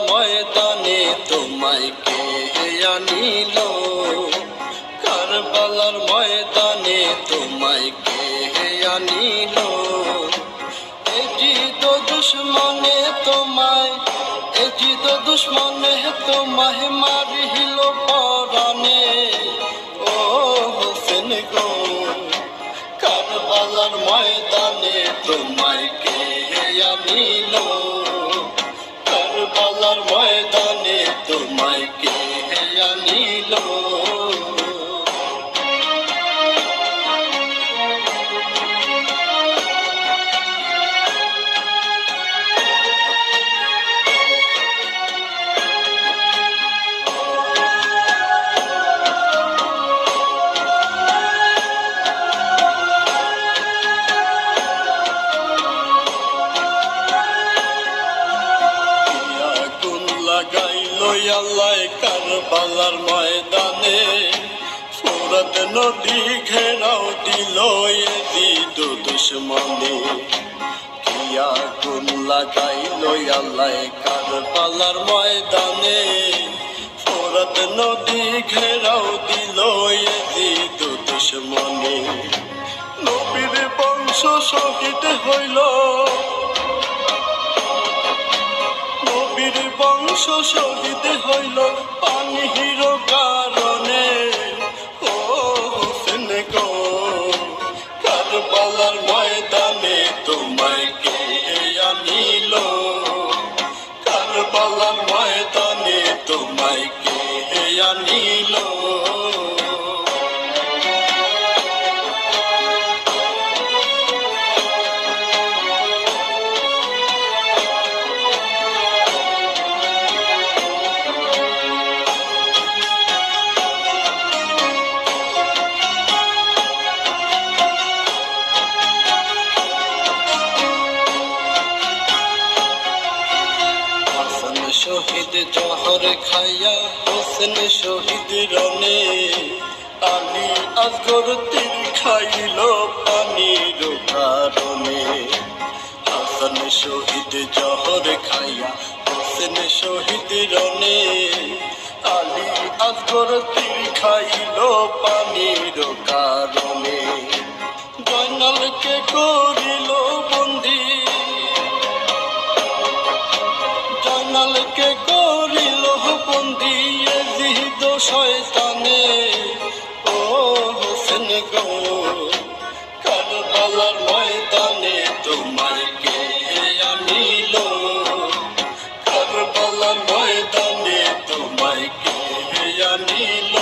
ময়দানে তোমায় কে আনিল, কারবালার ময়দানে তোমায় কে আনিল। এজিদ দুশ্মনে তোমায়, এজিদ দুশ্মনে তোমায় মারিল পরানে। ও হোসেন গো, কারবালার ময়দানে তোমায় কে আনিল, কারবালার ময়দানে তোমায় কে আনিল। আল্লাহ কারবালার ময়দানে ফোরাত নদী ঘেরাও দিল এজিদ দুশ্মনে। কি আগুন লাগাইল আল্লাহ কারবালার ময়দানে, ফোরাত নদী ঘেরাও দিল এজিদ দুশ্মনে। নবীর বংশ শহীদ হইল, নবীর বংশ শহীদ হইল পানির কারণে। ও হোসেন গো, কারবালার ময়দানে তোমায় কে আনিল, কারবালার ময়দানে তোমায় কে আনিল। শহীদ জহর খাইয়া হোসেন শহীদ রনে, আলী আসগর তীর খাইল পানির কারণে। হাসান শহীদ জহর খাইয়া হোসেন শহীদ রনে, আলী আসগর তীর খাইল পানির কারণে। জয়নালকে করিল বন্দী, জয়নালকে করিল বন্দী এজিদ শয়তানে। ও হোসেন গো, কারবালার ময়দানে তোমায় কে আনিল, কারবালার ময়দানে তোমায় কে আনিল।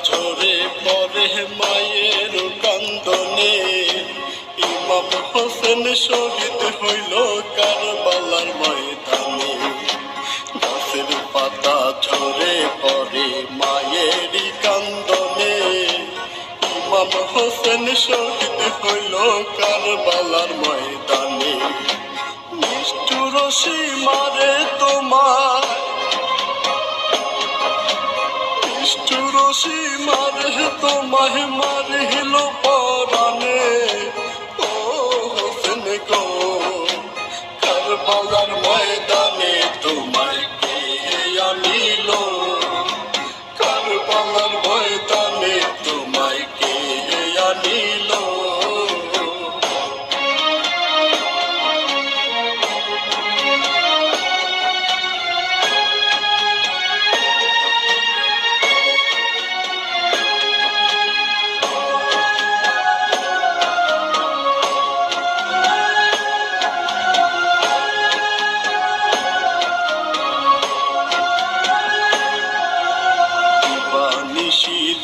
ঝরে পরে মায়ের কান্দনে, ইমাম হোসেন শহীদ হইল কারবালার ময়দানে। গাছের পাতা ঝরে পরে মায়ের কান্দনে, ইমাম হোসেন শহীদ হইল কারবালার ময়দানে। নিষ্ঠুর সীমারে তোমার, নিষ্ঠুর সীমারে তোমায় মারিল পরানে। ও হোসেন গো, কারবালার ময়দানে তোমায় কে আনিল, কারবালার ময়দানে তোমায় কে আনিল।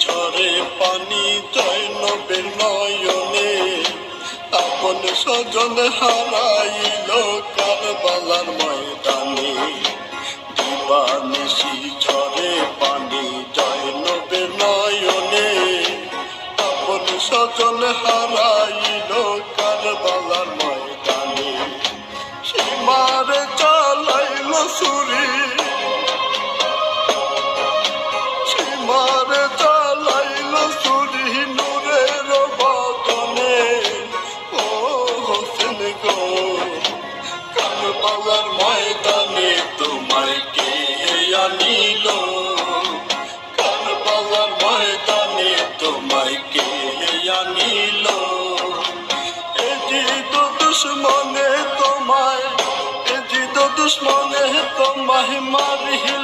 ঝরে পানি জয়নবের নয়নে, আপন স্বজন হারাইল কারবালার ময়দানে। দিবানিশি ঝরে পানি জয়নবের নয়নে, আপন স্বজন হারাইল কারবালার ময়দানে সীমারে চালাইল ছুরি সীমারে চালাইল ছুরি নূরের বদনে ও হোসেন গো কারবালার ময়দানে তোমায় কে আনিল কারবালার ময়দানে তোমায় কে আনিল এজিদ দুশ্মনে তোমায় মারিল